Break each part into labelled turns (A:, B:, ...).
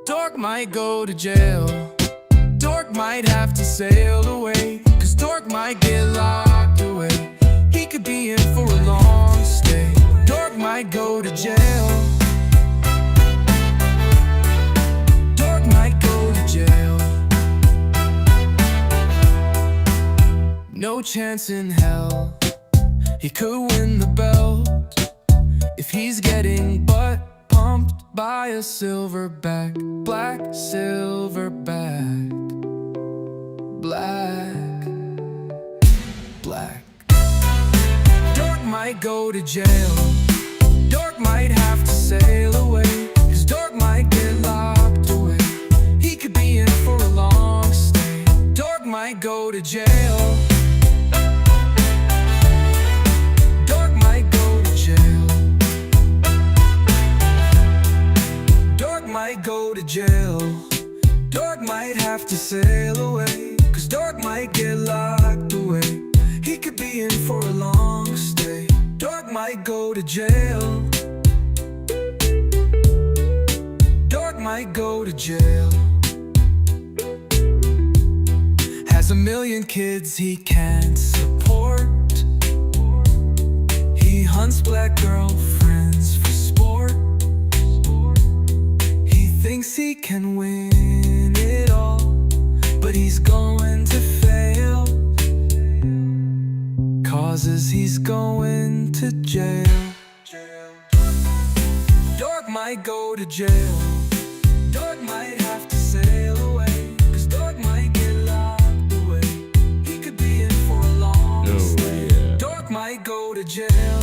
A: Dork might go to jail. Dork might have to sail away, 'cause Dork might get locked away. He could be in for a long stay. Dork might go to jail. Dork might go to jail. No chance in hell he could win the belt if he's getting butt pumped by a silverback. Black silverback. Black. Black. Dork might go to jail. Dork might have to sail away, 'cause Dork might get locked away. He could be in for a long stay. Dork might go to jail. Dork might go to jail. Dork might go to jail. Dork might have to sail away, 'cause Dork might get locked away. He could be in for a long stay. Dork might go to jail. Dork might go to jail. Has a million kids he can't support. He hunts black girlfriends for sport. He thinks he can win it all, but he's going to fail, 'causes he's going to jail. Dork might go to jail. Dork might have to sail away, 'cause Dork might get locked away. He could be in for a long stay. Yeah. Dork might go to jail.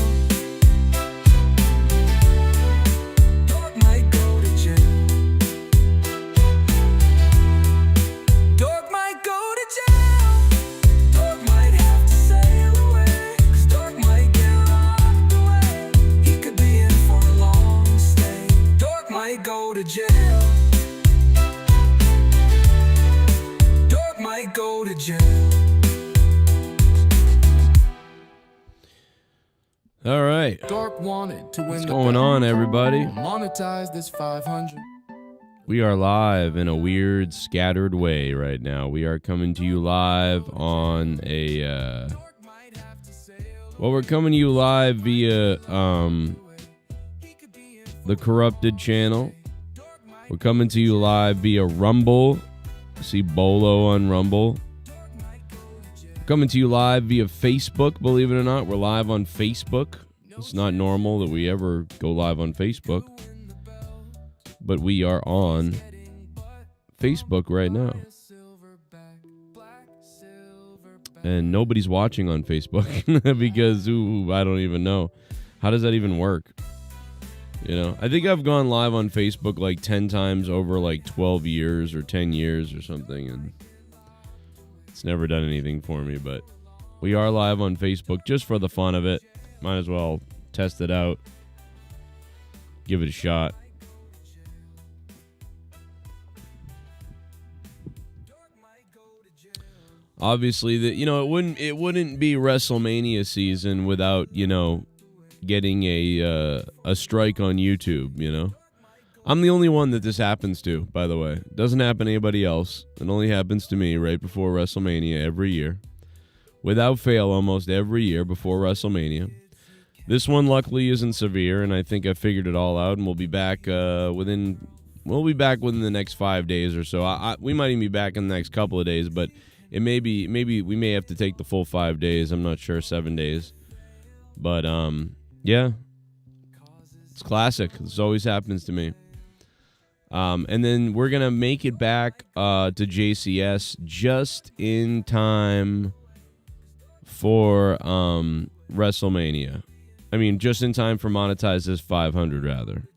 A: Dork might go to jail. Dork might go to jail. Dork might have to sail away, 'cause Dork might get locked away. He could be in for a long stay. Dork might go to jail. Dork might go to jail.
B: All right.
A: Dork wanted to win.
B: What's going on, everybody?
A: Monetize this 500.
B: We are live in a weird, scattered way right now. We are coming to you live on a... well, we're coming to you live via the Corrupted channel. We're coming to you live via Rumble. See Bolo on Rumble. Coming to you live via Facebook, believe it or not. We're live on Facebook. It's not normal that we ever go live on Facebook, but we are on Facebook right now. And nobody's watching on Facebook because, I don't even know. How does that even work? You know, I think I've gone live on Facebook like 10 times over like 12 years or 10 years or something, and it's never done anything for me, but we are live on Facebook just for the fun of it. Might as well test it out. Give it a shot. Obviously, it wouldn't be WrestleMania season without, getting a strike on YouTube, I'm the only one that this happens to, by the way. It doesn't happen to anybody else. It only happens to me right before WrestleMania every year. Without fail, almost every year before WrestleMania. This one, luckily, isn't severe, and I think I figured it all out, and we'll be back within the next 5 days or so. We might even be back in the next couple of days, but maybe we may have to take the full 5 days. I'm not sure, 7 days. But, yeah. It's classic. This always happens to me. And then we're going to make it back to JCS just in time for WrestleMania. I mean, just in time for Monetize This 500, rather.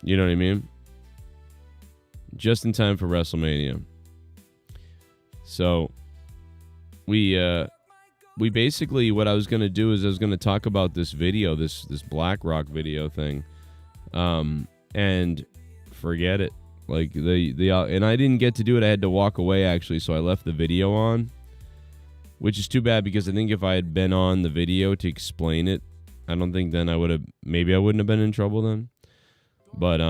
B: You know what I mean? Just in time for WrestleMania. So, we basically, what I was going to do is I was going to talk about this video, this BlackRock video thing. And forget it. Like, and I didn't get to do it. I had to walk away, actually, so I left the video on. Which is too bad, because I think if I had been on the video to explain it, I don't think then maybe I wouldn't have been in trouble then. But,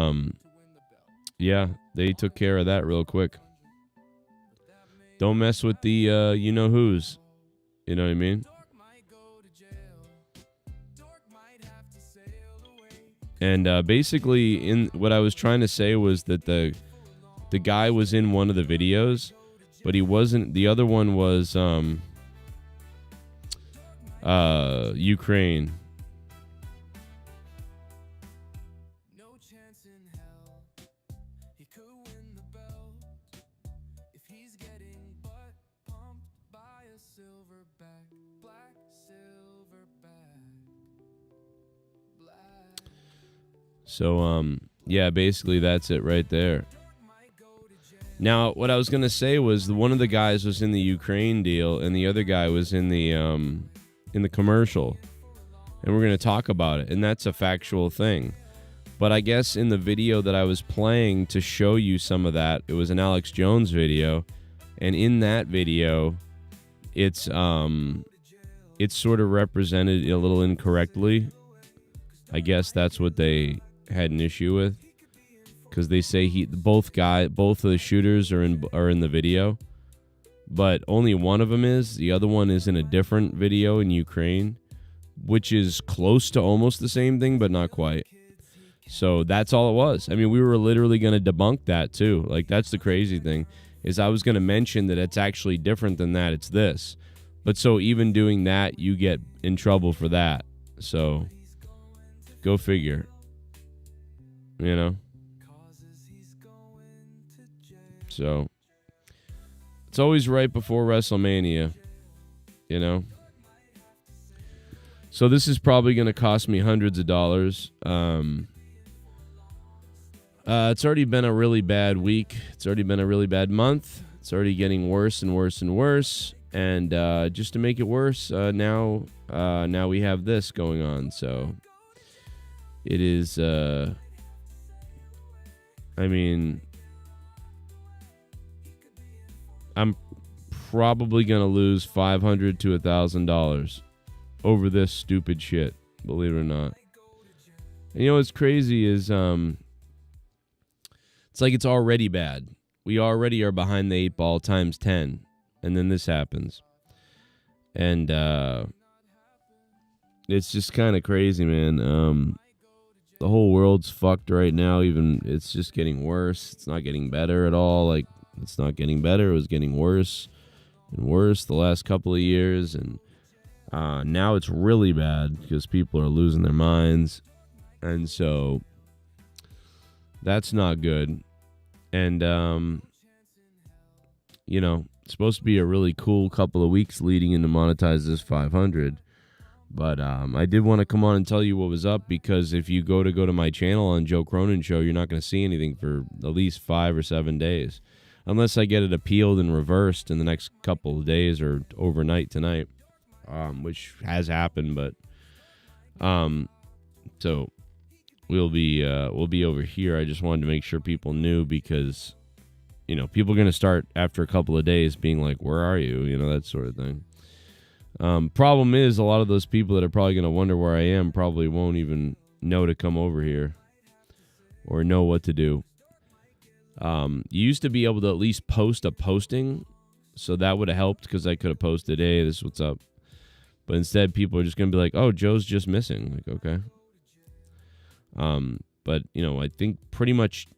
B: yeah, they took care of that real quick. Don't mess with the you-know-who's. You know what I mean? And basically, in what I was trying to say was that the guy was in one of the videos, but he wasn't. The other one was Ukraine. So, yeah, basically that's it right there. Now, what I was going to say was one of the guys was in the Ukraine deal and the other guy was in the commercial. And we're going to talk about it. And that's a factual thing. But I guess in the video that I was playing to show you some of that, it was an Alex Jones video. And in that video, it's sort of represented a little incorrectly. I guess that's what they had an issue with, because they say both of the shooters are in the video, but only one of them is. The other one is in a different video in Ukraine, which is close to almost the same thing, but not quite. So that's all it was. I mean, we were literally going to debunk that too. Like, that's the crazy thing, is I was going to mention that it's actually different than that. It's this. But so even doing that, you get in trouble for that. So go figure. You know? So it's always right before WrestleMania, you know? So this is probably going to cost me hundreds of dollars. It's already been a really bad week. It's already been a really bad month. It's already getting worse and worse and worse. And just to make it worse, now we have this going on. So it is, I mean, I'm probably going to lose $500 to $1,000 over this stupid shit, believe it or not. And you know what's crazy is it's like it's already bad. We already are behind the 8 ball times 10, and then this happens. And it's just kind of crazy, man. The whole world's fucked right now. Even it's just getting worse. It's not getting better at all. Like, it's not getting better. It was getting worse and worse the last couple of years. And now it's really bad because people are losing their minds. And so that's not good. And, you know, it's supposed to be a really cool couple of weeks leading into monetize this 500. But I did want to come on and tell you what was up, because if you go to my channel on Joe Cronin Show, you're not going to see anything for at least 5 or 7 days. Unless I get it appealed and reversed in the next couple of days or overnight tonight, which has happened. But so we'll be over here. I just wanted to make sure people knew, because, you know, people are going to start after a couple of days being like, where are you? You know, that sort of thing. Problem is, a lot of those people that are probably going to wonder where I am probably won't even know to come over here or know what to do. You used to be able to at least post a posting, so that would have helped, because I could have posted, hey, this is what's up. But instead, people are just going to be like, oh, Joe's just missing. Like, okay. But, you know, I think pretty much,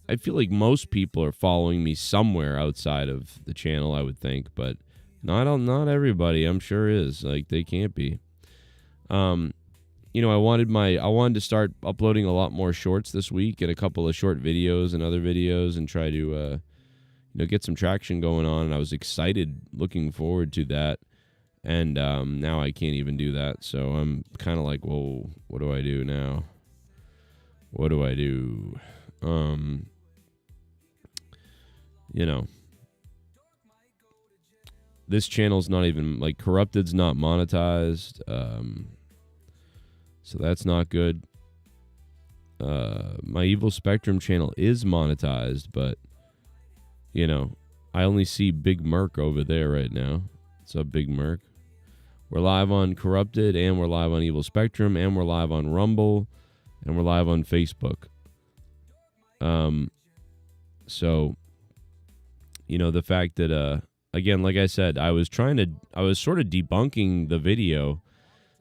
B: I feel like most people are following me somewhere outside of the channel, I would think, but not everybody, I'm sure is. Like, they can't be. You know, I wanted to start uploading a lot more shorts this week, and a couple of short videos and other videos, and try to, you know, get some traction going on. And I was excited, looking forward to that. And now I can't even do that. So I'm kind of like, whoa, what do I do now? What do I do? You know, this channel's not even, like, Corrupted's not monetized. So that's not good. My Evil Spectrum channel is monetized, but, you know, I only see Big Merc over there right now. What's up, Big Merc? We're live on Corrupted, and we're live on Evil Spectrum, and we're live on Rumble, and we're live on Facebook. So, the fact that, again, like I said, I was sort of debunking the video,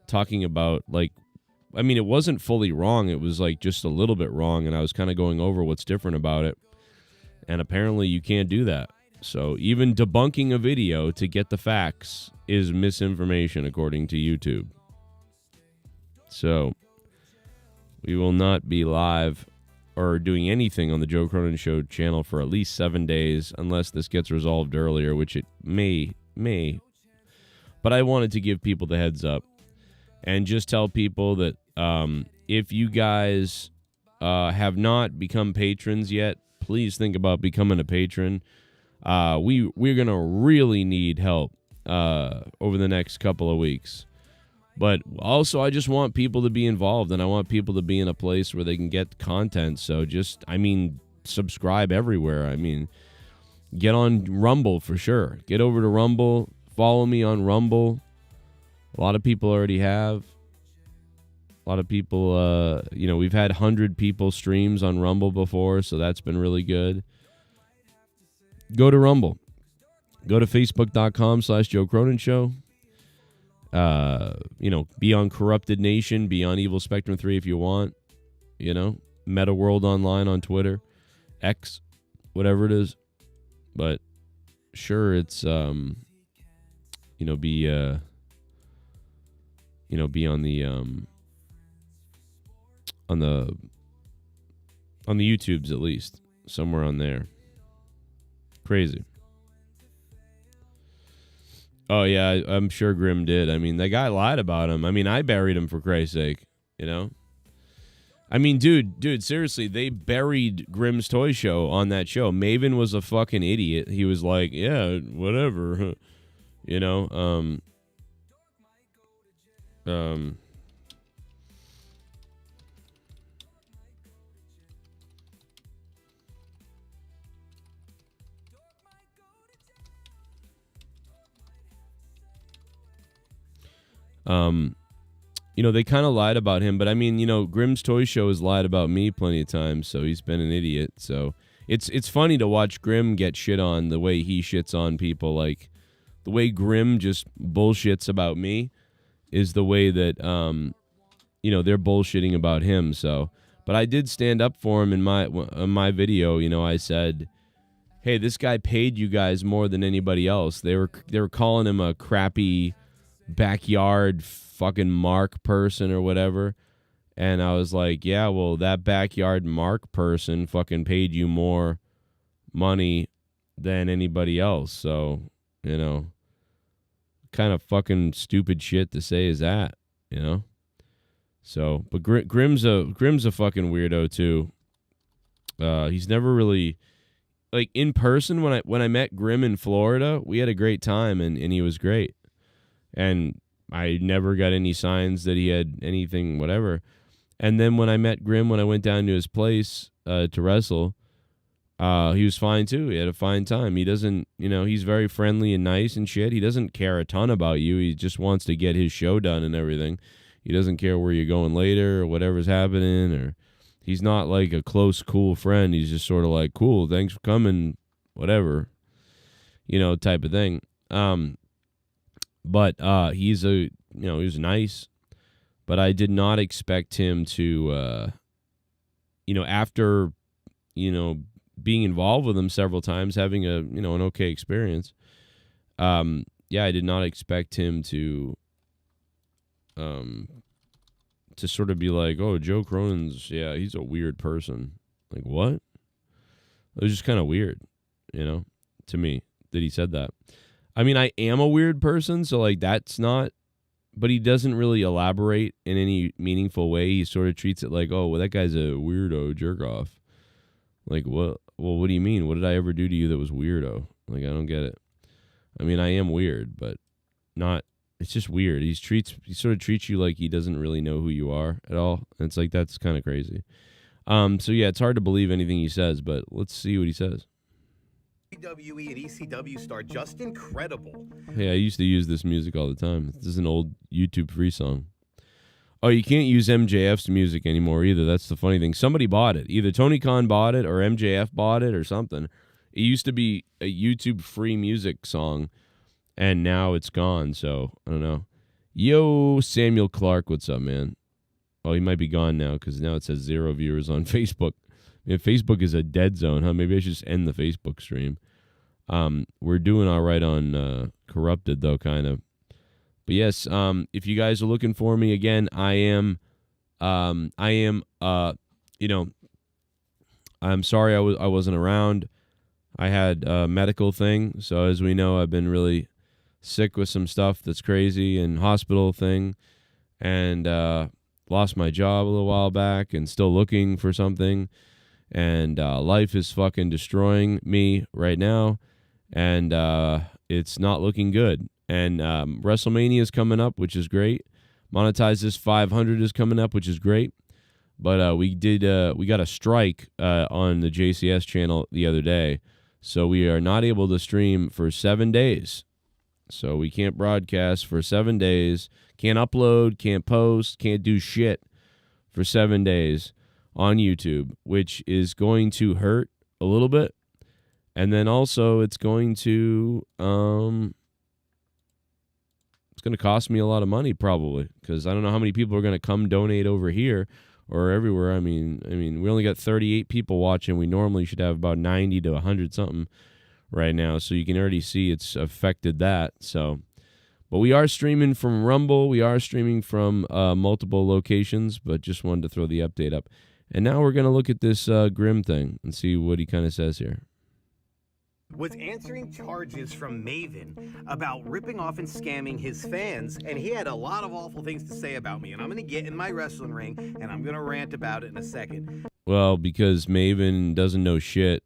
B: talking about, like, I mean, it wasn't fully wrong. It was, like, just a little bit wrong, and I was kind of going over what's different about it. And apparently you can't do that. So even debunking a video to get the facts is misinformation, according to YouTube. So we will not be live or doing anything on the Joe Cronin Show channel for at least 7 days, unless this gets resolved earlier, which it may. But I wanted to give people the heads up and just tell people that if you guys have not become patrons yet, please think about becoming a patron. We're going to really need help over the next couple of weeks. But also, I just want people to be involved, and I want people to be in a place where they can get content. So just, subscribe everywhere. Get on Rumble for sure. Get over to Rumble. Follow me on Rumble. A lot of people already have. A lot of people, we've had 100 people streams on Rumble before, so that's been really good. Go to Rumble. Go to facebook.com/Joe Cronin Show. Be on Corrupted Nation, be on Evil Spectrum 3 if you want. Meta World Online on Twitter, X, whatever it is. But sure, it's be on the YouTubes at least, somewhere on there. Crazy. Oh, yeah, I'm sure Grimm did. That guy lied about him. I buried him, for Christ's sake, dude, seriously, they buried Grimm's Toy Show on that show. Maven was a fucking idiot. He was like, yeah, whatever, they kind of lied about him, but Grimm's Toy Show has lied about me plenty of times, so he's been an idiot. So it's funny to watch Grimm get shit on the way he shits on people. Like, the way Grimm just bullshits about me is the way that, they're bullshitting about him. So, but I did stand up for him in my video. I said, hey, this guy paid you guys more than anybody else. They were calling him a crappy backyard fucking Mark person or whatever, and I was like, yeah, well, that backyard Mark person fucking paid you more money than anybody else. So, kind of fucking stupid shit to say is that, So, but Grimm's a fucking weirdo too. He's never really, like, in person. When I met Grimm in Florida, we had a great time, and he was great. And I never got any signs that he had anything, whatever. And then when I met Grimm, when I went down to his place to wrestle, he was fine too. He had a fine time. He doesn't, he's very friendly and nice and shit. He doesn't care a ton about you. He just wants to get his show done and everything. He doesn't care where you're going later or whatever's happening. Or he's not like a close, cool friend. He's just sort of like, cool, thanks for coming, whatever, type of thing. But he was nice, but I did not expect him to, after, being involved with him several times, having an okay experience. I did not expect him to sort of be like, oh, Joe Cronin's, he's a weird person. Like, what? It was just kind of weird, to me, that he said that. I am a weird person, so, like, that's not, but he doesn't really elaborate in any meaningful way. He sort of treats it like, oh, well, that guy's a weirdo jerk-off. Like, what? Well, what do you mean? What did I ever do to you that was weirdo? Like, I don't get it. I am weird, but not, it's just weird. He sort of treats you like he doesn't really know who you are at all. And it's like, that's kind of crazy. So, yeah, it's hard to believe anything he says, but let's see what he says.
C: WWE and ECW star just incredible.
B: Hey, I used to use this music all the time. This is an old YouTube free song. Oh, you can't use MJF's music anymore either. That's the funny thing. Somebody bought it. Either Tony Khan bought it or MJF bought it or something. It used to be a YouTube free music song, and now it's gone. So, I don't know. Yo, Samuel Clark, what's up, man? Oh, he might be gone now because now it says 0 viewers on Facebook. Man, Facebook is a dead zone, huh? Maybe I should just end the Facebook stream. We're doing all right on Corrupted, though, kind of. But yes, if you guys are looking for me again, I'm sorry I wasn't around. I had a medical thing, so as we know, I've been really sick with some stuff that's crazy and hospital thing, and lost my job a little while back and still looking for something, and life is fucking destroying me right now, and it's not looking good. And WrestleMania is coming up, which is great. Monetize This 500 is coming up, which is great. But we got a strike on the JCS channel the other day, so we are not able to stream for 7 days. So we can't broadcast for 7 days, can't upload, can't post, can't do shit for 7 days on YouTube, which is going to hurt a little bit. And then also it's going to it's going to cost me a lot of money probably, because I don't know how many people are going to come donate over here or everywhere. I mean, we only got 38 people watching. We normally should have about 90 to 100 something right now, so you can already see it's affected that. So, but we are streaming from Rumble. We are streaming from multiple locations, but just wanted to throw the update up. And now we're going to look at this Grim thing and see what he kind of says here.
C: Was answering charges from Maven about ripping off and scamming his fans, and he had a lot of awful things to say about me, and I'm going to get in my wrestling ring, and I'm going to rant about it in a second.
B: Well, because Maven doesn't know shit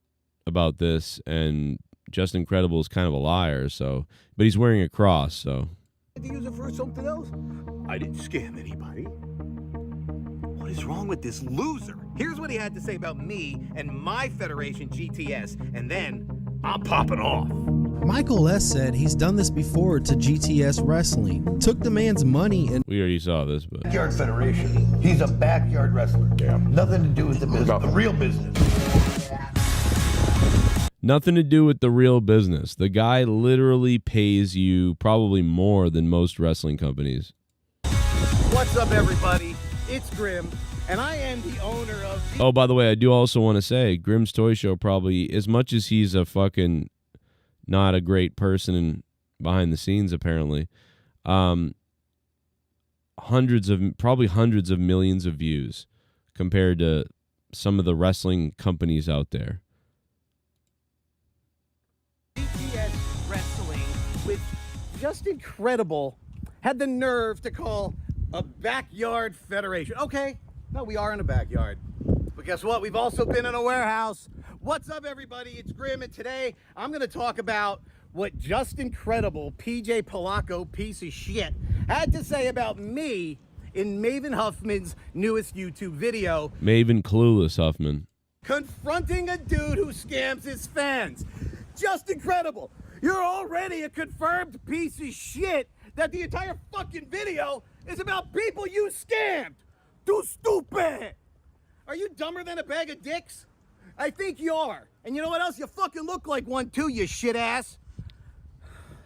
B: about this, and Just Incredible is kind of a liar, so, but he's wearing a cross, so.
C: To use it for something else? I didn't scam anybody. What is wrong with this loser? Here's what he had to say about me and my federation, GTS, and then I'm popping off.
D: Michael S. said he's done this before to GTS Wrestling. Took the man's money and...
B: We already saw this, but...
E: Backyard Federation. He's a backyard wrestler. Yeah. Nothing to do with the business, the real business.
B: Nothing to do with the real business. The guy literally pays you probably more than most wrestling companies.
C: What's up, everybody? It's Grim, and I am the owner of...
B: Oh, by the way, I do also want to say, Grim's Toy Show probably, as much as he's a fucking not a great person behind the scenes, apparently, hundreds of millions of views compared to some of the wrestling companies out there.
C: GTS Wrestling, which Just Incredible had the nerve to call a backyard federation. Okay, no, we are in a backyard. But guess what? We've also been in a warehouse. What's up, everybody? It's Grim, and today I'm going to talk about what Just Incredible, PJ Polacco, piece of shit, had to say about me in Maven Huffman's newest YouTube video.
B: Maven Clueless Huffman.
C: Confronting a dude who scams his fans. Just Incredible. You're already a confirmed piece of shit that the entire fucking video is about people you scammed. Too stupid. Are you dumber than a bag of dicks? I think you are. And you know what else? You fucking look like one too, you shit ass.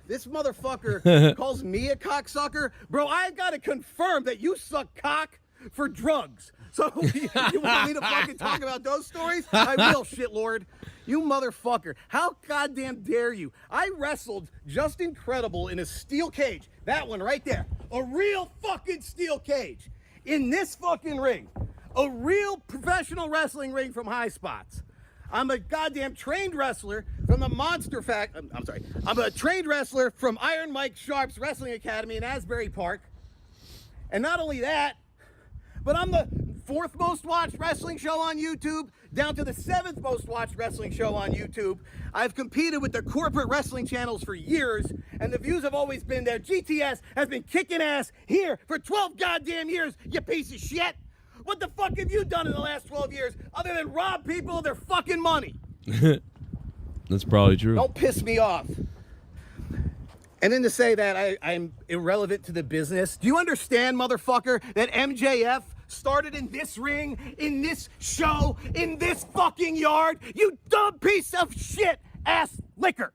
C: This motherfucker calls me a cocksucker. Bro, I gotta confirm that you suck cock for drugs. So you want me to fucking talk about those stories? I will, shitlord. You motherfucker. How goddamn dare you? I wrestled Just Incredible in a steel cage. That one right there. A real fucking steel cage. In this fucking ring. A real professional wrestling ring from High Spots. I'm a goddamn trained wrestler from the I'm a trained wrestler from Iron Mike Sharp's Wrestling Academy in Asbury Park. And not only that, but I'm the 4th most watched wrestling show on YouTube, down to the 7th most watched wrestling show on YouTube. I've competed with the corporate wrestling channels for years, and the views have always been there. GTS has been kicking ass here for 12 goddamn years, you piece of shit. What the fuck have you done in the last 12 years other than rob people of their fucking money?
B: That's probably true.
C: Don't piss me off. And then to say that I'm irrelevant to the business. Do you understand, motherfucker, that MJF started in this ring, in this show, in this fucking yard? You dumb piece of shit ass liquor.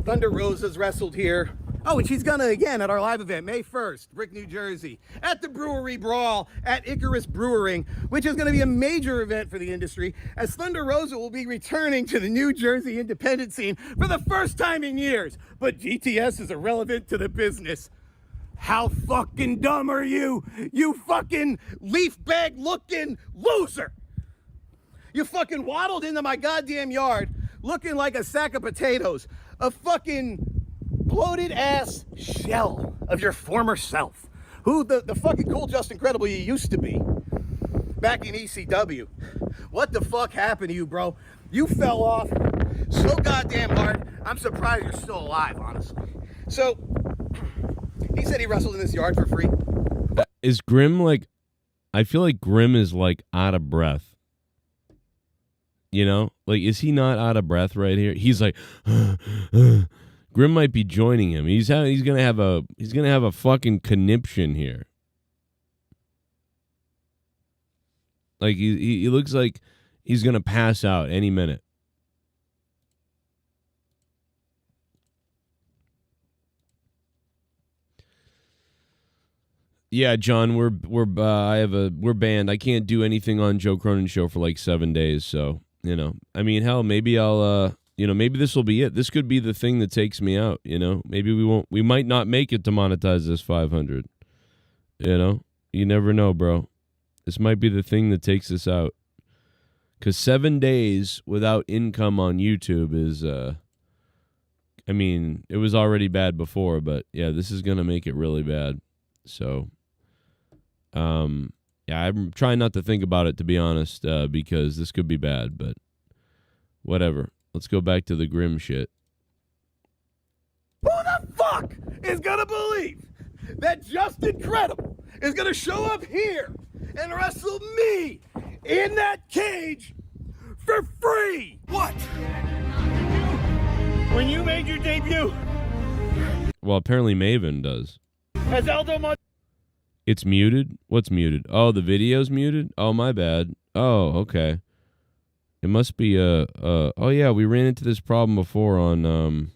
C: Thunder Rosa's wrestled here. Oh, and she's gonna again at our live event, May 1st, Brick, New Jersey, at the Brewery Brawl at Icarus Brewing, which is gonna be a major event for the industry, as Thunder Rosa will be returning to the New Jersey independent scene for the first time in years. But GTS is irrelevant to the business. How fucking dumb are you? You fucking leaf bag looking loser. You fucking waddled into my goddamn yard looking like a sack of potatoes, a fucking bloated ass shell of your former self, who the fucking cool Just Incredible you used to be back in ECW. What the fuck happened to you, bro? You fell off so goddamn hard. I'm surprised you're still alive, honestly. So he said he wrestled in this yard for free.
B: Is Grim like, I feel like Grim is like out of breath. You know, like, is he not out of breath right here? He's like, Grim might be joining him. He's gonna have a fucking conniption here. Like he looks like he's gonna pass out any minute. Yeah, John, we're banned. I can't do anything on Joe Cronin Show for like 7 days. So, you know, I mean, hell, maybe I'll maybe this will be it. This could be the thing that takes me out, you know. Maybe we might not make it to monetize this 500. You know? You never know, bro. This might be the thing that takes us out. Cuz 7 days without income on YouTube is I mean, it was already bad before, but yeah, this is going to make it really bad. So yeah, I'm trying not to think about it, to be honest, because this could be bad, but whatever. Let's go back to the Grim shit.
C: Who the fuck is gonna believe that Just Incredible is gonna show up here and wrestle me in that cage for free? What? When you made your debut
B: Well, apparently Maven does.
C: as Aldo
B: It's muted? What's muted? Oh, the video's muted? Oh, my bad. Oh, okay. It must be oh yeah, we ran into this problem before on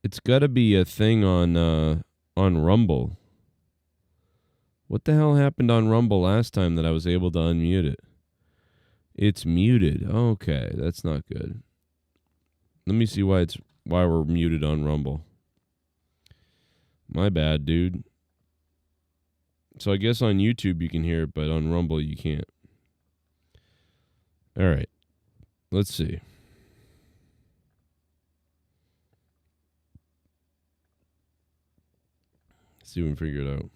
B: it's got to be a thing on Rumble. What the hell happened on Rumble last time that I was able to unmute it? It's muted. Okay, that's not good. Let me see why we're muted on Rumble. My bad, dude. So I guess on YouTube you can hear it, but on Rumble you can't. All right. Let's see. See if we can figure it out.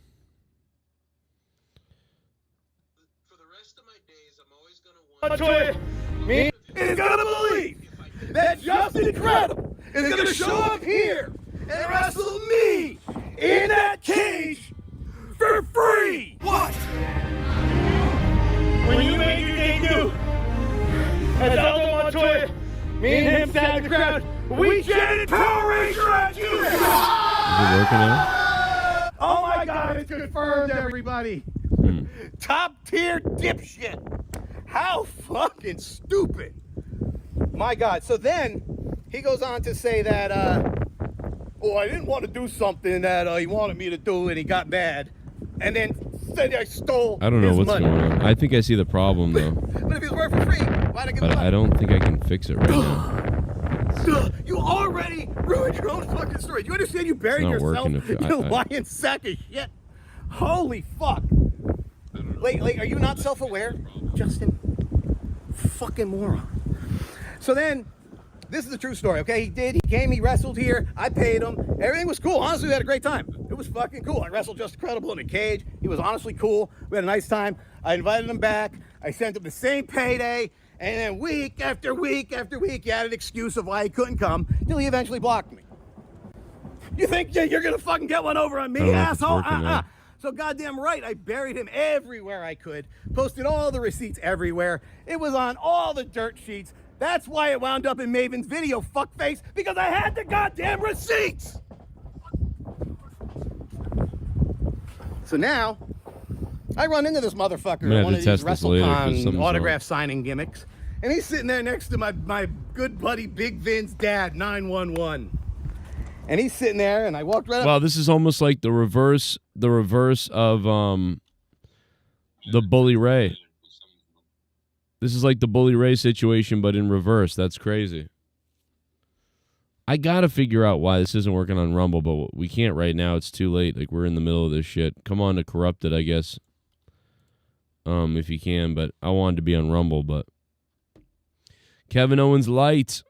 F: For the rest of my days, I'm always going to want
C: me is gonna believe that Just Incredible is gonna show up here and wrestle me in that cage for free. What? When you made your debut as Aldo Montoya, me and him sat in the crowd, we chanted Power Ranger at you.
B: Is it working out?
C: Oh my God, it's confirmed, everybody. Top tier dipshit. How fucking stupid. My God. So then he goes on to say that, I didn't want to do something that he wanted me to do and he got mad. And then said I stole
B: I don't know
C: his
B: what's
C: money.
B: going on. I think I see the problem, though.
C: But if he was working for free, why'd I give him
B: But
C: money?
B: I don't think I can fix it right now.
C: You already ruined your own fucking story. Do you understand you buried
B: not
C: yourself?
B: working
C: You lying sack of shit. Holy fuck. Like, are you not self-aware, Justin? Fucking moron. So then, this is the true story, okay? He came, he wrestled here, I paid him. Everything was cool. Honestly, we had a great time. It was fucking cool. I wrestled Just Incredible in a cage. He was honestly cool. We had a nice time. I invited him back. I sent him the same payday. And then week after week after week, he had an excuse of why he couldn't come, till he eventually blocked me. You think you're gonna fucking get one over on
B: I
C: me,
B: don't know if it's
C: asshole?
B: working now.
C: So goddamn right, I buried him everywhere I could, posted all the receipts everywhere. It was on all the dirt sheets. That's why it wound up in Maven's video, fuckface, because I had the goddamn receipts. So now, I run into this motherfucker at one of these WrestleCon autograph signing gimmicks, and he's sitting there next to my good buddy Big Vin's dad, 911. And he's sitting there, and I walked right up.
B: Wow, this is almost like the reverse of the Bully Ray. This is like the Bully Ray situation, but in reverse. That's crazy. I gotta figure out why this isn't working on Rumble, but we can't right now. It's too late. Like, we're in the middle of this shit. Come on to Corrupted, I guess. If you can, but I wanted to be on Rumble, but Kevin Owens Light.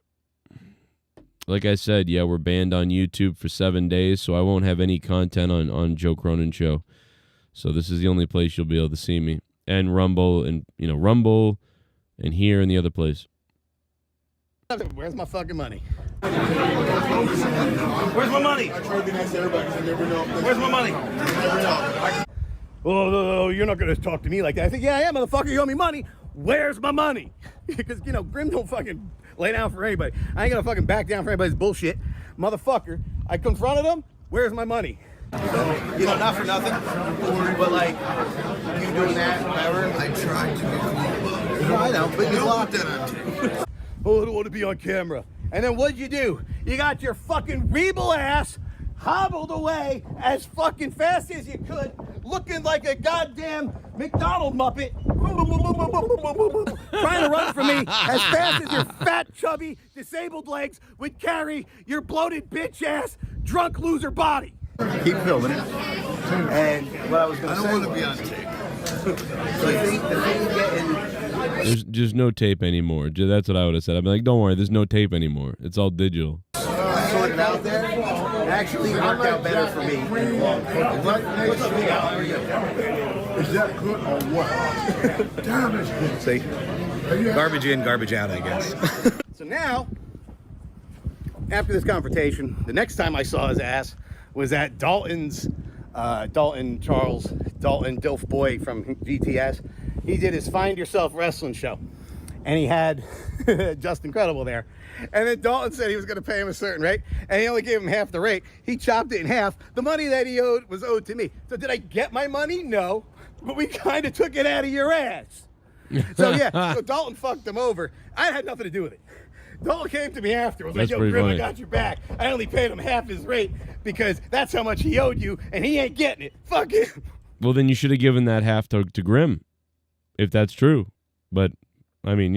B: Like I said, yeah, we're banned on YouTube for 7 days, so I won't have any content on Joe Cronin Show. So this is the only place you'll be able to see me. And Rumble, and Rumble, and here and the other place.
C: Where's my fucking money? Where's my money? I tried to ask everybody because I never know. Where's my money? Never know. Oh, you're not gonna talk to me like that. I think, yeah, I am, motherfucker. You owe me money. Where's my money? Because, Grim don't fucking lay down for anybody. I ain't gonna fucking back down for anybody's bullshit. Motherfucker, I confronted him. Where's my money? Not for nothing, but like, you doing that, whatever.
E: I tried to be cool.
C: I know, but you
E: Don't put that on tape.
C: Oh, I don't want to be on camera. And then what'd you do? You got your fucking Rebel ass hobbled away as fucking fast as you could, looking like a goddamn McDonald Muppet, trying to run from me as fast as your fat, chubby, disabled legs would carry your bloated bitch ass, drunk loser body. Keep filming it. And what I was going to say,
E: I don't want to be on tape.
C: the thing getting...
B: There's just no tape anymore. That's what I would have said. I'd be like, don't worry, there's no tape anymore. It's all digital.
C: Sorted out there actually worked out better for me. What's up, Leah? How are you?
E: Is that good or what? Damn it.
C: See? Garbage in, garbage out, I guess. So now, after this confrontation, the next time I saw his ass was at Dalton's, Dalton Dilf Boy from GTS. He did his Find Yourself Wrestling show. And he had Just Incredible there. And then Dalton said he was going to pay him a certain rate, and he only gave him half the rate. He chopped it in half. The money that he owed was owed to me. So did I get my money? No. But we kind of took it out of your ass. So yeah, so Dalton fucked him over. I had nothing to do with it. Dalton came to me after. Was like, yo, Grim, I got your back. I only paid him half his rate because that's how much he owed you, and he ain't getting it. Fuck him.
B: Well, then you should have given that half to Grim, if that's true. But, I mean,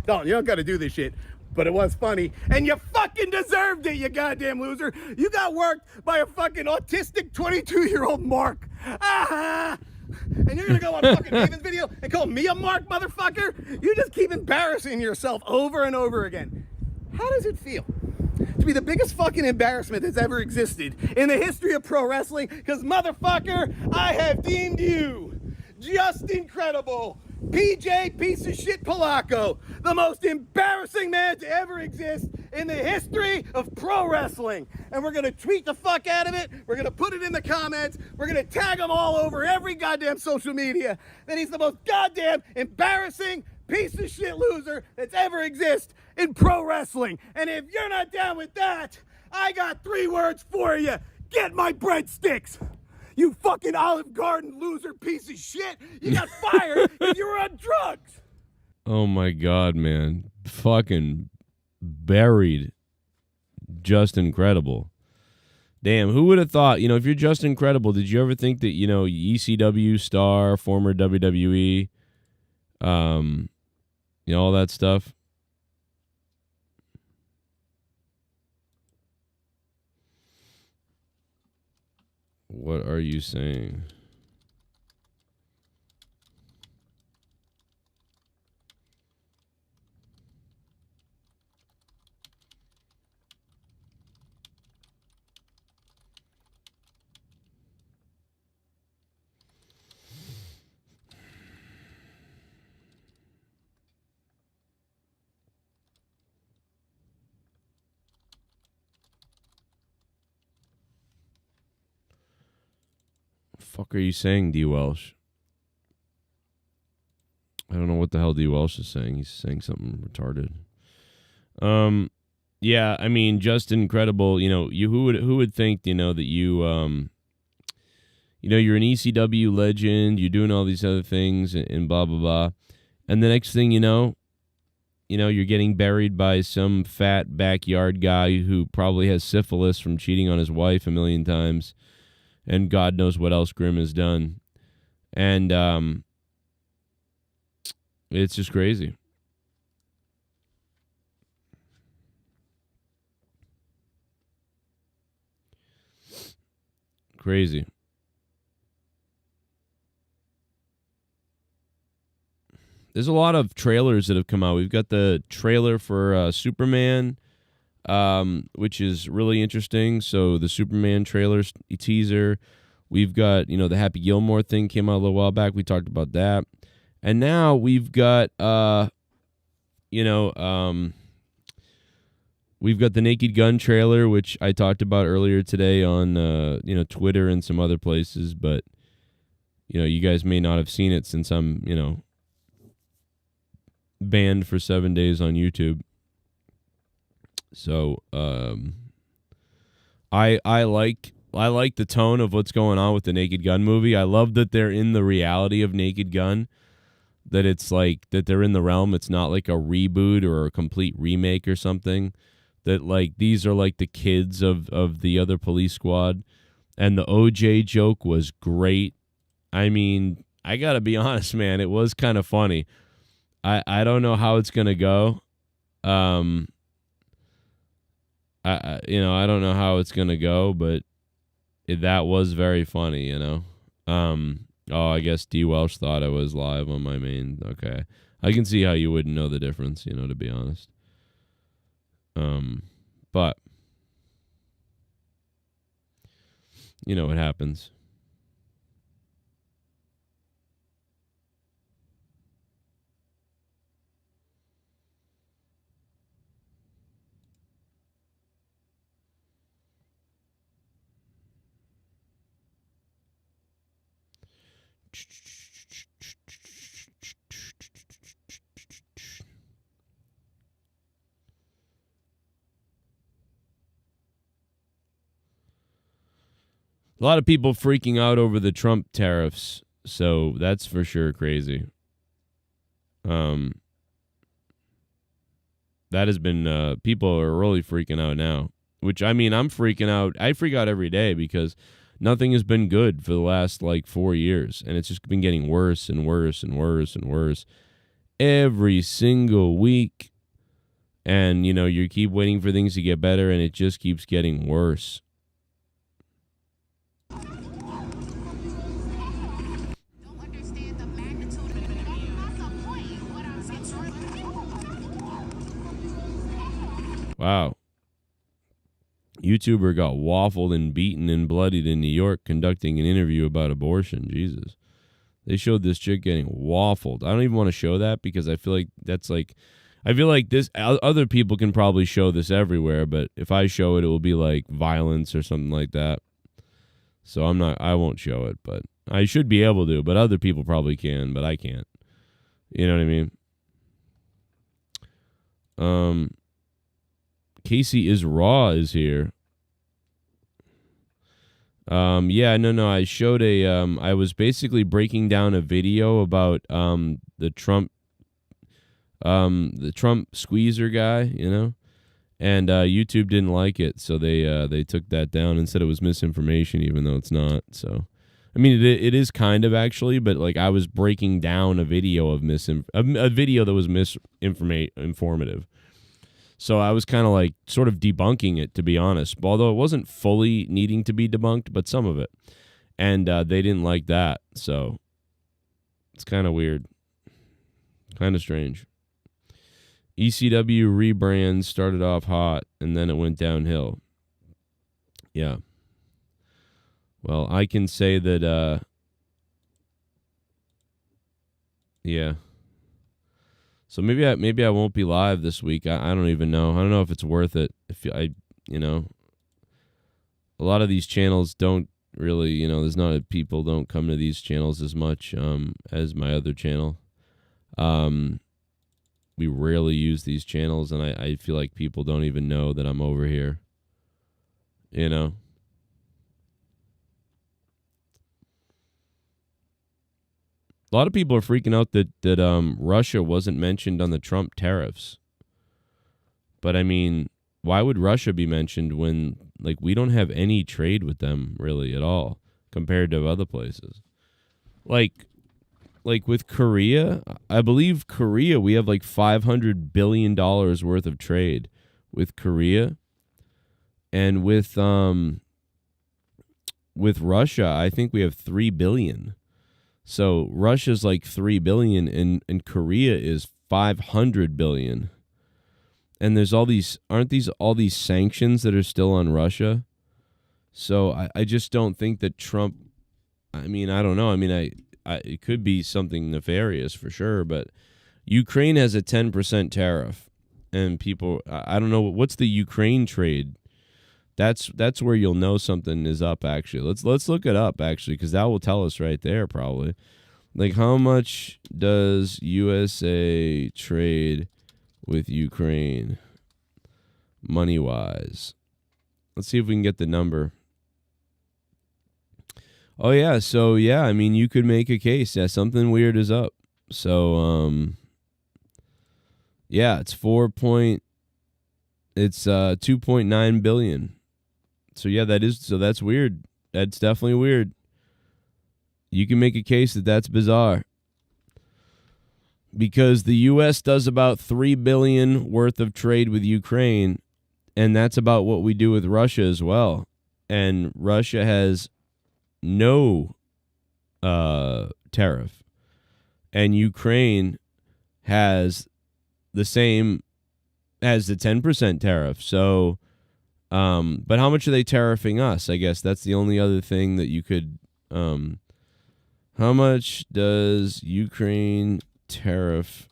C: Dalton, you don't got to do this shit, but it was funny, and you fucking deserved it, you goddamn loser. You got worked by a fucking autistic 22-year-old Mark. Ah! And you're gonna go on fucking Maven's video and call me a Mark, motherfucker? You just keep embarrassing yourself over and over again. How does it feel to be the biggest fucking embarrassment that's ever existed in the history of pro wrestling? Because, motherfucker, I have deemed you just incredible. PJ piece of shit Polacco, the most embarrassing man to ever exist in the history of pro wrestling. And we're gonna tweet the fuck out of it. We're gonna put it in the comments. We're gonna tag him all over every goddamn social media that he's the most goddamn embarrassing piece of shit loser that's ever exist in pro wrestling. And if you're not down with that, I got 3 words for you. Get my breadsticks. You fucking Olive Garden loser piece of shit. You got fired because you were on drugs.
B: Oh my God, man. Fucking buried. Just Incredible. Damn, who would have thought, if you're Just Incredible, did you ever think that, ECW star, former WWE, all that stuff? What are you saying? Fuck are you saying, D. Welsh? I don't know what the hell D. Welsh is saying. He's saying something retarded. Yeah, I mean, just incredible. You know, who would think, you know, that you you're an ECW legend, you're doing all these other things and blah blah blah, and the next thing you know, you're getting buried by some fat backyard guy who probably has syphilis from cheating on his wife a million times, and God knows what else Grim has done, and it's just crazy. Crazy. There's a lot of trailers that have come out. We've got the trailer for Superman, which is really interesting. So the Superman trailer teaser. We've got, the Happy Gilmore thing came out a little while back. We talked about that. And now we've got, we've got the Naked Gun trailer, which I talked about earlier today on, Twitter and some other places. But, you guys may not have seen it since I'm, banned for 7 days on YouTube. So I like the tone of what's going on with the Naked Gun movie. I love that they're in the reality of Naked Gun, that it's like that they're in the realm. It's not like a reboot or a complete remake or something. That like these are like the kids of the other Police Squad. And the OJ joke was great. I mean, I gotta be honest, man, it was kind of funny. I don't know how it's gonna go. I don't know how it's gonna go, but that was very funny. I guess D. Welsh thought I was live on my main. Okay, I can see how you wouldn't know the difference. To be honest. But it happens. A lot of people freaking out over the Trump tariffs, so that's for sure crazy. That has been people are really freaking out now, which I mean, I'm freaking out. I freak out every day because nothing has been good for the last 4 years, and it's just been getting worse and worse and worse and worse every single week. And you keep waiting for things to get better, and it just keeps getting worse. Wow. YouTuber got waffled and beaten and bloodied in New York conducting an interview about abortion. Jesus. They showed this chick getting waffled. I don't even want to show that because I feel like this other people can probably show this everywhere, but if I show it, it will be like violence or something like that. So I won't show it, but I should be able to, but other people probably can, but I can't. You know what I mean? Casey is Raw is here. No. I showed I was basically breaking down a video about the Trump squeezer guy, and YouTube didn't like it, so they took that down and said it was misinformation, even though it's not. So, I mean, it is kind of actually, but I was breaking down a video of a video that was informative. So I was kind of sort of debunking it, to be honest, although it wasn't fully needing to be debunked, but some of it. And they didn't like that. So it's kind of weird. Kind of strange. ECW rebrand started off hot, and then it went downhill. Yeah. Well, I can say that, yeah. So maybe I won't be live this week. I don't even know. I don't know if it's worth it. If a lot of these channels don't really, there's not people don't come to these channels as much as my other channel. We rarely use these channels, and I feel like people don't even know that I'm over here. A lot of people are freaking out that Russia wasn't mentioned on the Trump tariffs. But I mean, why would Russia be mentioned when we don't have any trade with them really at all compared to other places? Like with Korea, I believe Korea, we have $500 billion worth of trade with Korea. And with Russia, I think we have 3 billion. So Russia's $3 billion and Korea is 500 billion. And there's all these sanctions that are still on Russia? So I just don't think that Trump, I don't know. It could be something nefarious for sure, but Ukraine has a 10% tariff. And people, I don't know, what's the Ukraine trade? That's where you'll know something is up, actually. Let's look it up, actually, because that will tell us right there, probably. How much does USA trade with Ukraine, money-wise? Let's see if we can get the number. Oh, yeah. So, yeah, you could make a case. Yeah, something weird is up. So, yeah, it's 2.9 billion. So, yeah, that's weird. That's definitely weird. You can make a case that that's bizarre. Because the U.S. does about $3 billion worth of trade with Ukraine, and that's about what we do with Russia as well. And Russia has no tariff. And Ukraine has the 10% tariff. So, but how much are they tariffing us? I guess that's the only other thing that you could, how much does Ukraine tariff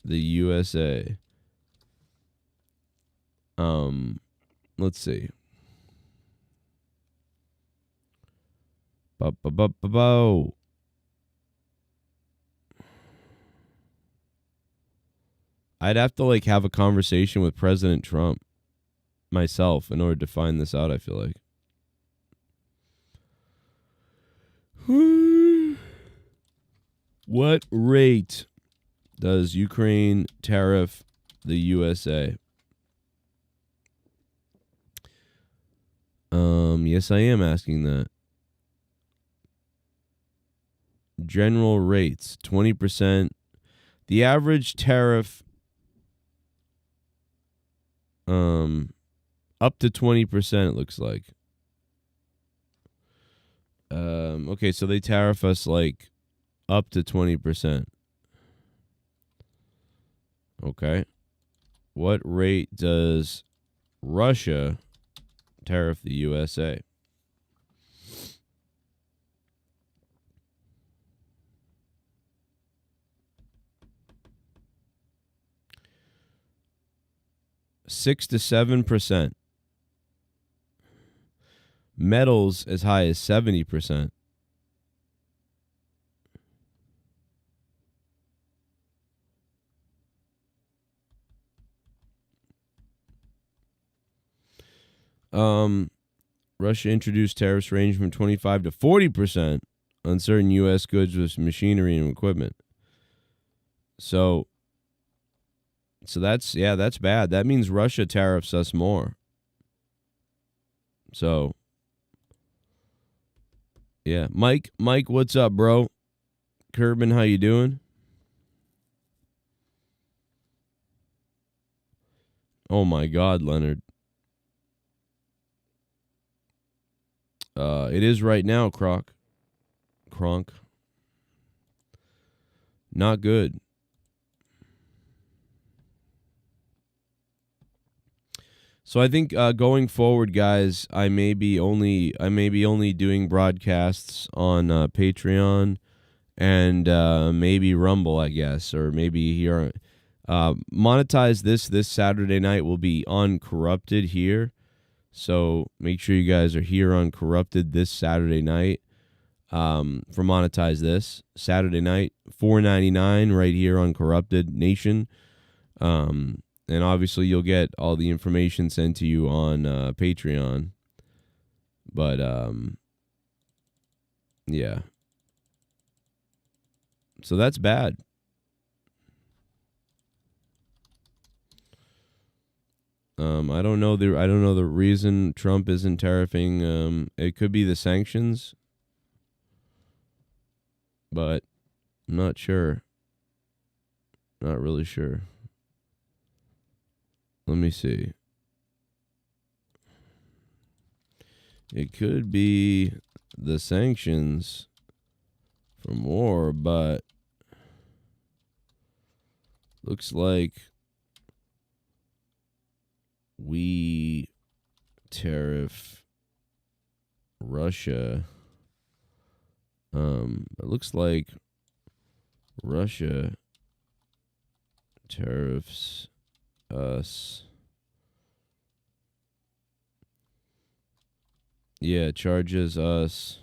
B: the USA? Let's see. I'd have to have a conversation with President Trump myself in order to find this out, I feel like. What rate does Ukraine tariff the USA? Yes, I am asking that. General rates, 20%. The average tariff, up to 20%, it looks like. Okay, so they tariff us up to 20%. Okay. What rate does Russia tariff the USA? $6 to 7%. Metals as high as 70%. Russia introduced tariffs ranging from 25 to 40% on certain U.S. goods with machinery and equipment. So that's bad. That means Russia tariffs us more. So, yeah. Mike, what's up, bro? Kerbin, how you doing? Oh my God, Leonard. It is right now, Kronk. Not good. So I think going forward, guys, I may be only doing broadcasts on Patreon and maybe Rumble, I guess, or maybe here. Monetize this Saturday night will be Uncorrupted here. So make sure you guys are here on Corrupted this Saturday night for Monetize This. Saturday night, $4.99 right here on Corrupted Nation. And obviously you'll get all the information sent to you on Patreon. But, yeah. So that's bad. I don't know the reason Trump isn't tariffing. It could be the sanctions, but I'm not sure. Not really sure. Let me see. It could be the sanctions from war, but looks like we tariff Russia. It looks like Russia tariffs us. Yeah, charges us.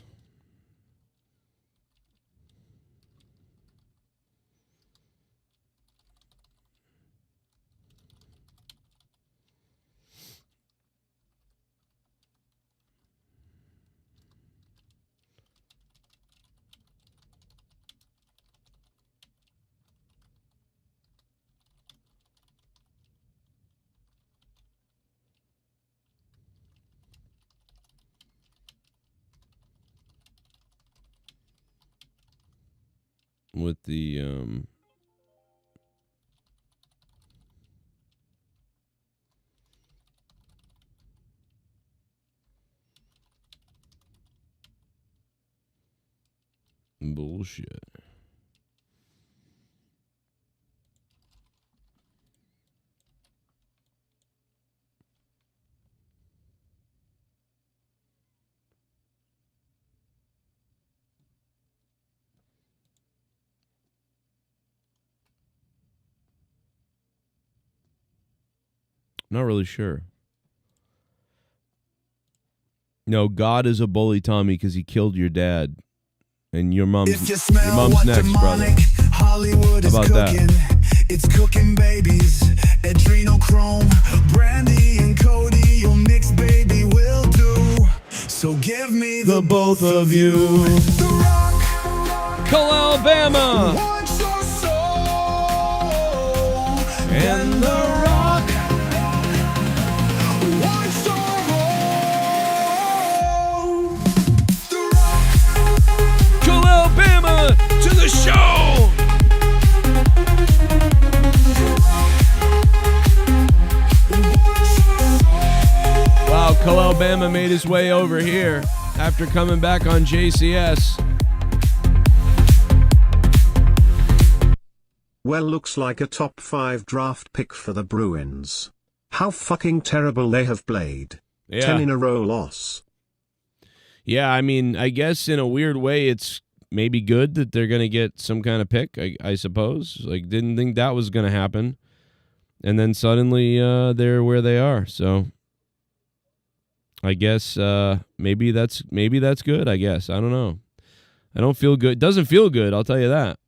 B: With the bullshit. Not really sure. No, God is a bully, Tommy, because he killed your dad. And your mom's next, brother.
A: Hollywood is
B: How about
A: cooking.
B: that?
A: It's cooking babies. Adrenochrome, Brandy and Cody. Your mix, baby, will do. So give me the both of you. The Rock.
B: Cole, Alabama.
A: Wants your soul.
B: And the Rock.
A: Wants your roll. The Rock.
B: Cole, Alabama to the show. Wow, Cole, Alabama made his way over here after coming back on JCS.
G: Well, looks like a top 5 draft pick for the Bruins. How fucking terrible they have played.
B: Yeah.
G: 10 in a row loss.
B: Yeah, I mean, I guess in a weird way, it's maybe good that they're going to get some kind of pick, I suppose. Like, didn't think that was going to happen. And then suddenly they're where they are. So I guess maybe that's good, I guess. I don't know. I don't feel good. It doesn't feel good, I'll tell you that.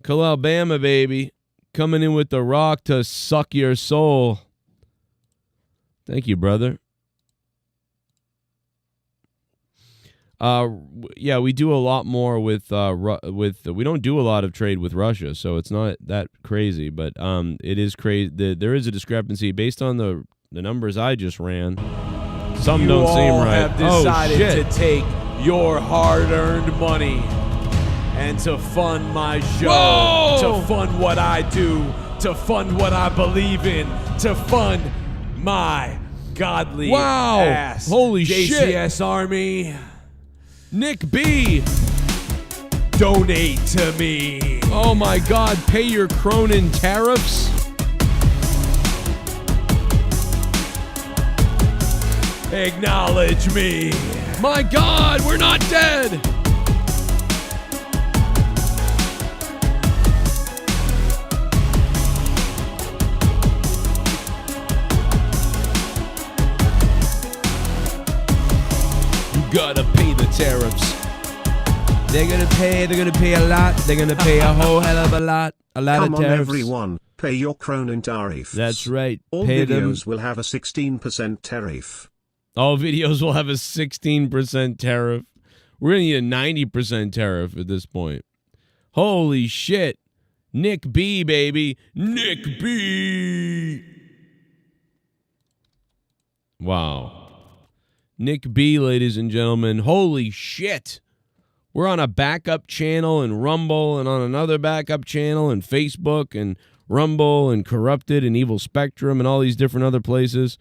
B: Cole, Alabama, baby. Coming in with the Rock to suck your soul. Thank you, brother. Yeah, we do a lot more with we don't do a lot of trade with Russia, so it's not that crazy. But it is crazy. There is a discrepancy based on the numbers I just ran. Some don't seem right.
H: You all have decided to take your hard-earned money and to fund my show,
B: Whoa!
H: to fund what I do, to fund what I believe in, to fund my godly
B: Wow!
H: ass.
B: Holy shit!
H: JCS Army,
B: Nick B.
H: donate to me.
B: Oh my God! Pay your Cronin tariffs.
H: Acknowledge me.
B: My God, we're not dead. gotta pay the tariffs. They're gonna pay a lot. They're gonna pay a whole hell of a lot. A lot
G: Come
B: of
G: on,
B: tariffs.
G: everyone, pay your Cronin tariffs.
B: That's right.
G: All
B: Pay
G: videos
B: them.
G: will have a 16% tariff.
B: All videos will have a 16% tariff. We're gonna need a 90% tariff at this point. Holy shit. Nick B, baby. Nick B. Wow. Nick B, ladies and gentlemen. Holy shit. We're on a backup channel in Rumble and on another backup channel in Facebook and Rumble and Corrupted and Evil Spectrum and all these different other places.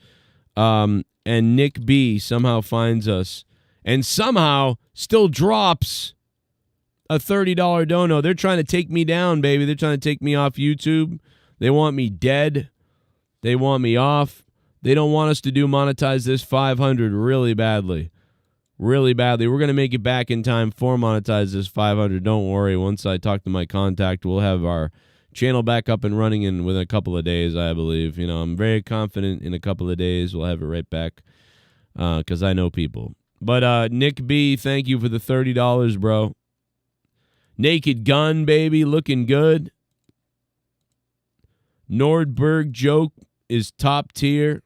B: And Nick B somehow finds us and somehow still drops a $30 dono. They're trying to take me down, baby. They're trying to take me off YouTube. They want me dead. They want me off. They don't want us to monetize this 500 really badly. Really badly. We're going to make it back in time for monetize this 500. Don't worry. Once I talk to my contact, we'll have our channel back up and running in within a couple of days, I believe. You know, I'm very confident in a couple of days we'll have it right back because I know people. But Nick B, thank you for the $30, bro. Naked Gun, baby, looking good. Nordberg joke is top tier.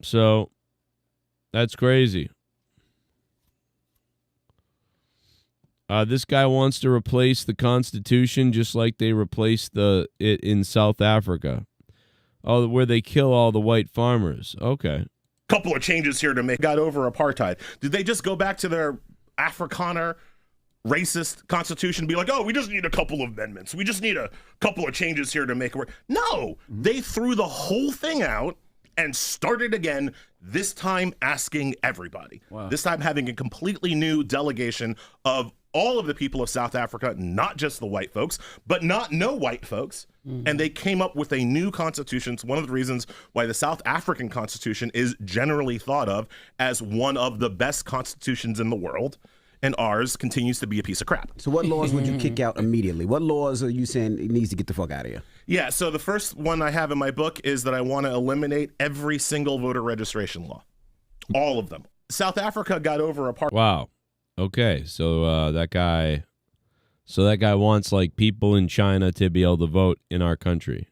B: So, that's crazy. This guy wants to replace the Constitution just like they replaced it in South Africa. Oh, where they kill all the white farmers. Okay.
I: Couple of changes here to make. Got over apartheid. Did they just go back to their Afrikaner racist constitution and be like, oh, we just need a couple of amendments. We just need a couple of changes here to make it work. No, they threw the whole thing out and started again, this time asking everybody. Wow. This time having a completely new delegation of all of the people of South Africa, not just the white folks, but not no white folks. And they came up with a new constitution. It's one of the reasons why the South African constitution is generally thought of as one of the best constitutions in the world. And ours continues to be a piece of crap.
J: So what laws would you kick out immediately? What laws are you saying it needs to get the fuck out of here?
I: Yeah, so the first one I have in my book is that I want to eliminate every single voter registration law. All of them. South Africa got over a part.
B: Wow. Okay, so that guy wants like people in China to be able to vote in our country.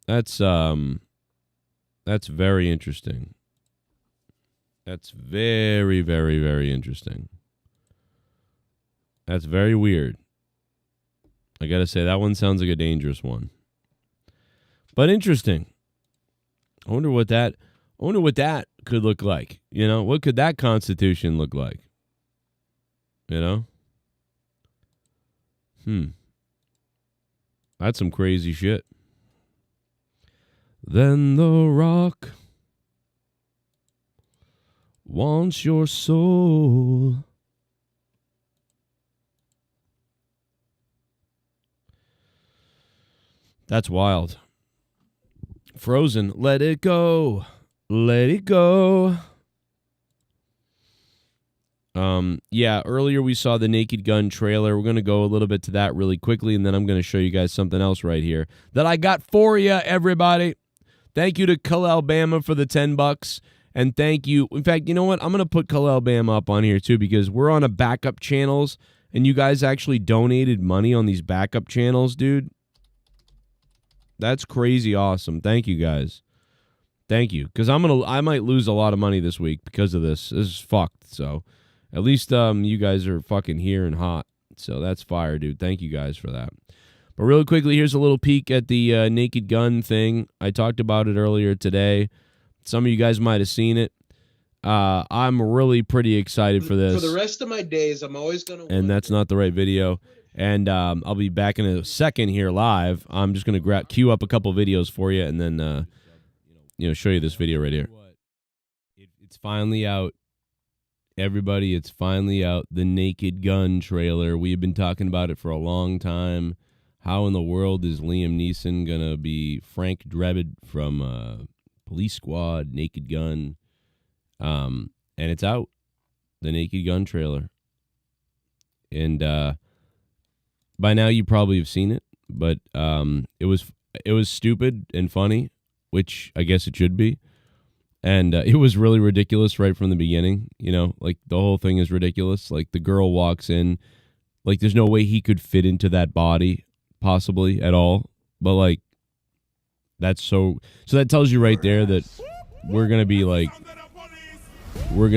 B: That's very interesting. That's very, very, very interesting. That's very weird. I got to say, that one sounds like a dangerous one. But interesting. I wonder what that could look like. You know, what could that constitution look like? You know? That's some crazy shit. Then the Rock wants your soul. That's wild. Frozen, let it go. Let it go. Yeah, earlier we saw the Naked Gun trailer. We're going to go a little bit to that really quickly, and then I'm going to show you guys something else right here that I got for you, everybody. Thank you to Cull Alabama for the $10. And thank you. In fact, you know what? I'm going to put Cull Alabama up on here, too, because we're on a backup channels, and you guys actually donated money on these backup channels, dude. That's crazy awesome. Thank you, guys. Thank you. Because I might lose a lot of money this week because of this. This is fucked. So at least you guys are fucking here and hot. So that's fire, dude. Thank you guys for that. But really quickly, here's a little peek at the Naked Gun thing. I talked about it earlier today. Some of you guys might have seen it. I'm really pretty excited for this.
F: For the rest of my days, I'm always going to...
B: And that's not the right video. And I'll be back in a second here live. I'm just going to queue up a couple videos for you and then show you this video right here. It's finally out. Everybody, it's finally out. The Naked Gun trailer. We've been talking about it for a long time. How in the world is Liam Neeson going to be Frank Drebin from Police Squad, Naked Gun? And it's out. The Naked Gun trailer. And by now you probably have seen it, but it was stupid and funny which I guess it should be. And it was really ridiculous right from the beginning. You know, like the whole thing is ridiculous. Like the girl walks in, like there's no way he could fit into that body possibly at all. But like, that's so that tells you right there that we're going to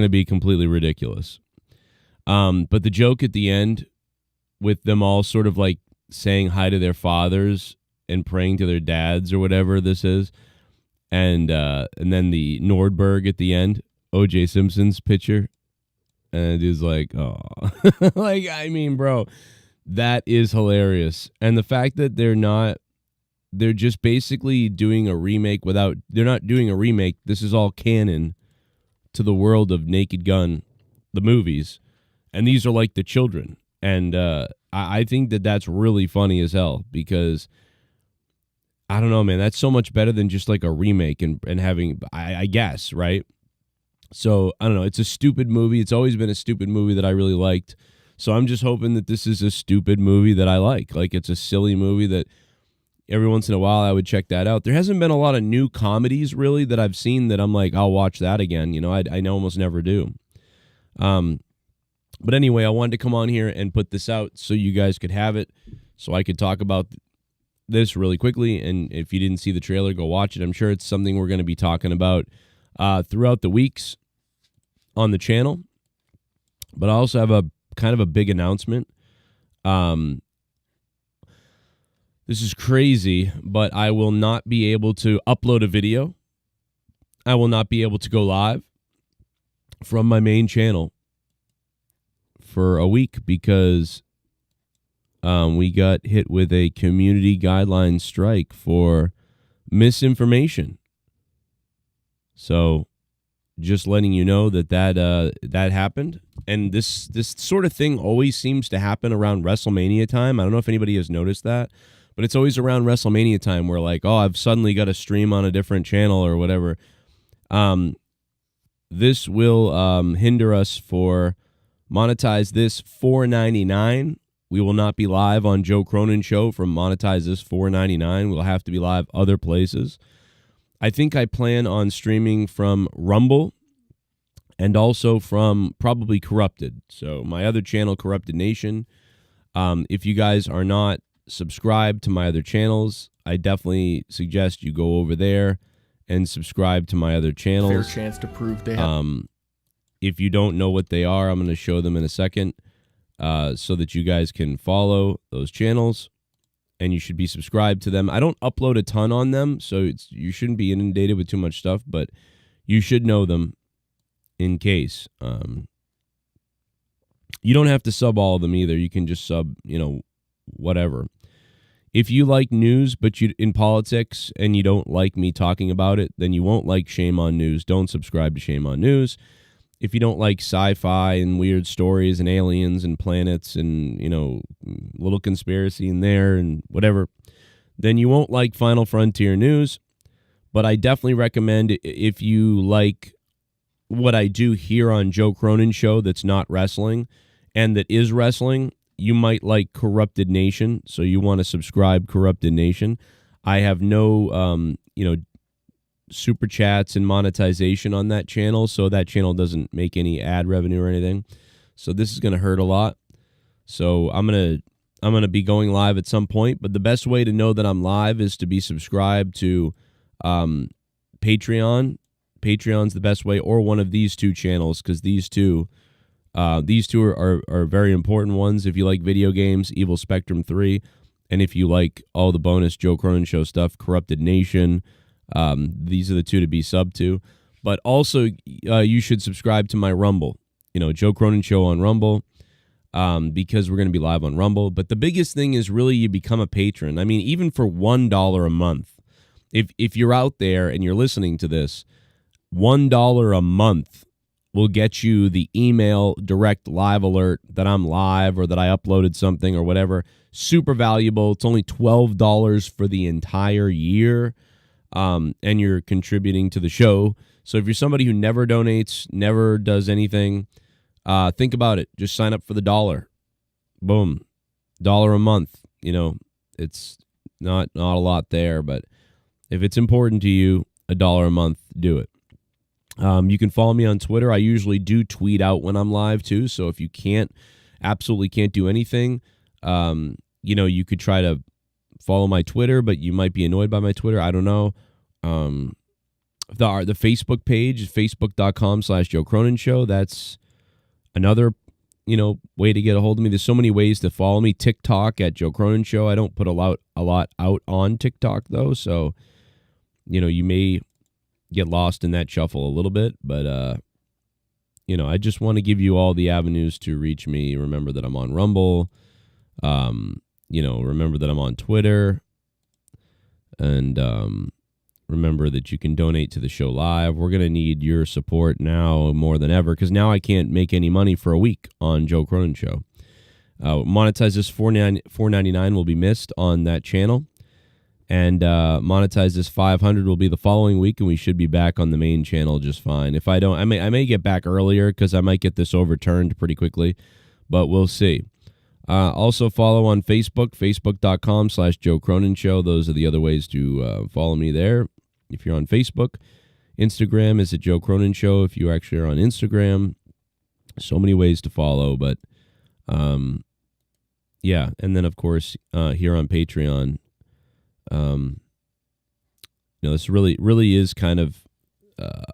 B: be completely ridiculous. But the joke at the end with them all sort of like saying hi to their fathers and praying to their dads or whatever this is. And then the Nordberg at the end, O.J. Simpson's picture. And it is like, oh, like, I mean, bro, that is hilarious. And the fact that they're just basically doing a remake they're not doing a remake. This is all canon to the world of Naked Gun, the movies. And these are like the children. And I think that that's really funny as hell because I don't know, man. That's so much better than just like a remake and having, I guess, right? So, I don't know. It's a stupid movie. It's always been a stupid movie that I really liked. So I'm just hoping that this is a stupid movie that I like. Like, it's a silly movie that every once in a while I would check that out. There hasn't been a lot of new comedies, really, that I've seen that I'm like, I'll watch that again. You know, I almost never do. But anyway, I wanted to come on here and put this out so you guys could have it, so I could talk about this really quickly. And if you didn't see the trailer, go watch it. I'm sure it's something we're going to be talking about throughout the weeks on the channel. But I also have a kind of a big announcement. This is crazy, but I will not be able to upload a video. I will not be able to go live from my main channel for a week because we got hit with a community guideline strike for misinformation. So just letting you know that happened. And this sort of thing always seems to happen around WrestleMania time. I don't know if anybody has noticed that, but it's always around WrestleMania time where like, oh, I've suddenly got to stream on a different channel or whatever. This will hinder us for monetize this $4.99. We will not be live on Joe Cronin Show from monetize this $4.99. We'll have to be live other places. I think I plan on streaming from Rumble and also from probably Corrupted. So my other channel, Corrupted Nation. If you guys are not subscribed to my other channels, I definitely suggest you go over there and subscribe to my other channels.
K: Fair chance to prove they have.
B: If you don't know what they are, I'm going to show them in a second so that you guys can follow those channels. And you should be subscribed to them. I don't upload a ton on them, so you shouldn't be inundated with too much stuff, but you should know them in case. You don't have to sub all of them either. You can just sub, whatever. If you like news, but you in politics and you don't like me talking about it, then you won't like Shame on News. Don't subscribe to Shame on News. If you don't like sci-fi and weird stories and aliens and planets and, little conspiracy in there and whatever, then you won't like Final Frontier News. But I definitely recommend, if you like what I do here on Joe Cronin Show that's not wrestling and that is wrestling, you might like Corrupted Nation. So you want to subscribe Corrupted Nation. I have no, super chats and monetization on that channel, so that channel doesn't make any ad revenue or anything. So this is going to hurt a lot. So I'm gonna be going live at some point, but the best way to know that I'm live is to be subscribed to Patreon. Patreon's the best way, or one of these two channels, because these two are very important ones. If you like video games, Evil Spectrum 3, and if you like all the bonus Joe Cronin Show stuff, Corrupted Nation. These are the two to be sub to. But also, you should subscribe to my Rumble. Joe Cronin Show on Rumble, because we're going to be live on Rumble. But the biggest thing is really you become a patron. I mean, even for $1 a month, if you're out there and you're listening to this, $1 a month will get you the email direct live alert that I'm live or that I uploaded something or whatever. Super valuable. It's only $12 for the entire year. And you're contributing to the show. So if you're somebody who never donates, never does anything, think about it. Just sign up for the $1. Boom. $1 a month. It's not a lot there, but if it's important to you, $1 a month, do it. You can follow me on Twitter. I usually do tweet out when I'm live too. So if you absolutely can't do anything, you could try to follow my Twitter, but you might be annoyed by my Twitter. I don't know. The Facebook page is facebook.com/Joe Cronin Show. That's another, way to get a hold of me. There's so many ways to follow me. TikTok at Joe Cronin Show. I don't put a lot out on TikTok though. So, you may get lost in that shuffle a little bit, but, I just want to give you all the avenues to reach me. Remember that I'm on Rumble. Remember that I'm on Twitter. And, remember that you can donate to the show live. We're going to need your support now more than ever because now I can't make any money for a week on Joe Cronin Show. Monetize this $4.99 will be missed on that channel. And monetize this $500 will be the following week, and we should be back on the main channel just fine. If I don't, I may get back earlier because I might get this overturned pretty quickly, but we'll see. Also follow on Facebook, facebook.com/Joe Cronin Show. Those are the other ways to follow me there. If you're on Facebook, Instagram is at Joe Cronin Show. If you actually are on Instagram, so many ways to follow, but yeah. And then of course, here on Patreon, this really is kind of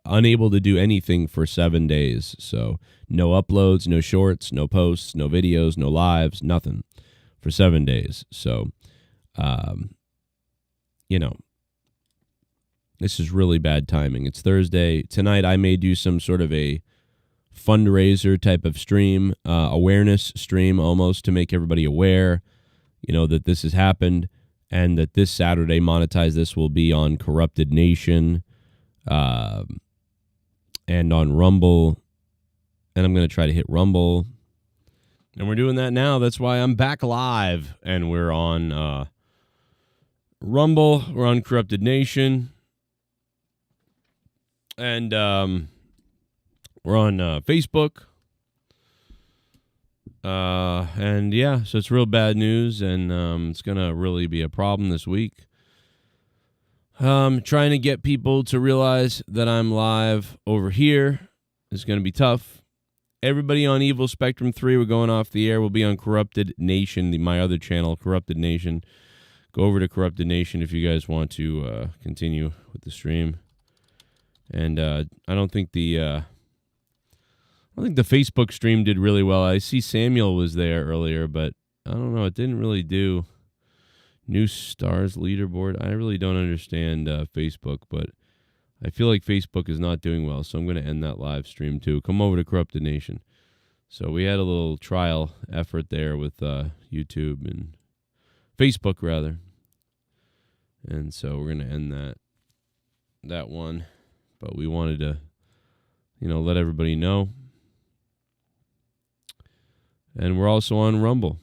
B: unable to do anything for 7 days. So no uploads, no shorts, no posts, no videos, no lives, nothing for 7 days. So, this is really bad timing. It's Thursday. Tonight I may do some sort of a fundraiser type of stream, awareness stream almost to make everybody aware, that this has happened and that this Saturday Monetize This will be on Corrupted Nation, and on Rumble. And I'm going to try to hit Rumble. And we're doing that now. That's why I'm back live. And we're on Rumble. We're on Corrupted Nation. And we're on Facebook. And yeah, so it's real bad news. And it's going to really be a problem this week. Trying to get people to realize that I'm live over here is going to be tough. Everybody on Evil Spectrum 3, we're going off the air. We'll be on Corrupted Nation, my other channel, Corrupted Nation. Go over to Corrupted Nation if you guys want to continue with the stream. And I don't think the Facebook stream did really well. I see Samuel was there earlier, but I don't know. It didn't really do. New stars leaderboard. I really don't understand Facebook, but I feel like Facebook is not doing well, so I'm going to end that live stream too. Come over to Corrupted Nation. So we had a little trial effort there with YouTube and Facebook, rather. And so we're going to end that one. But we wanted to, let everybody know. And we're also on Rumble.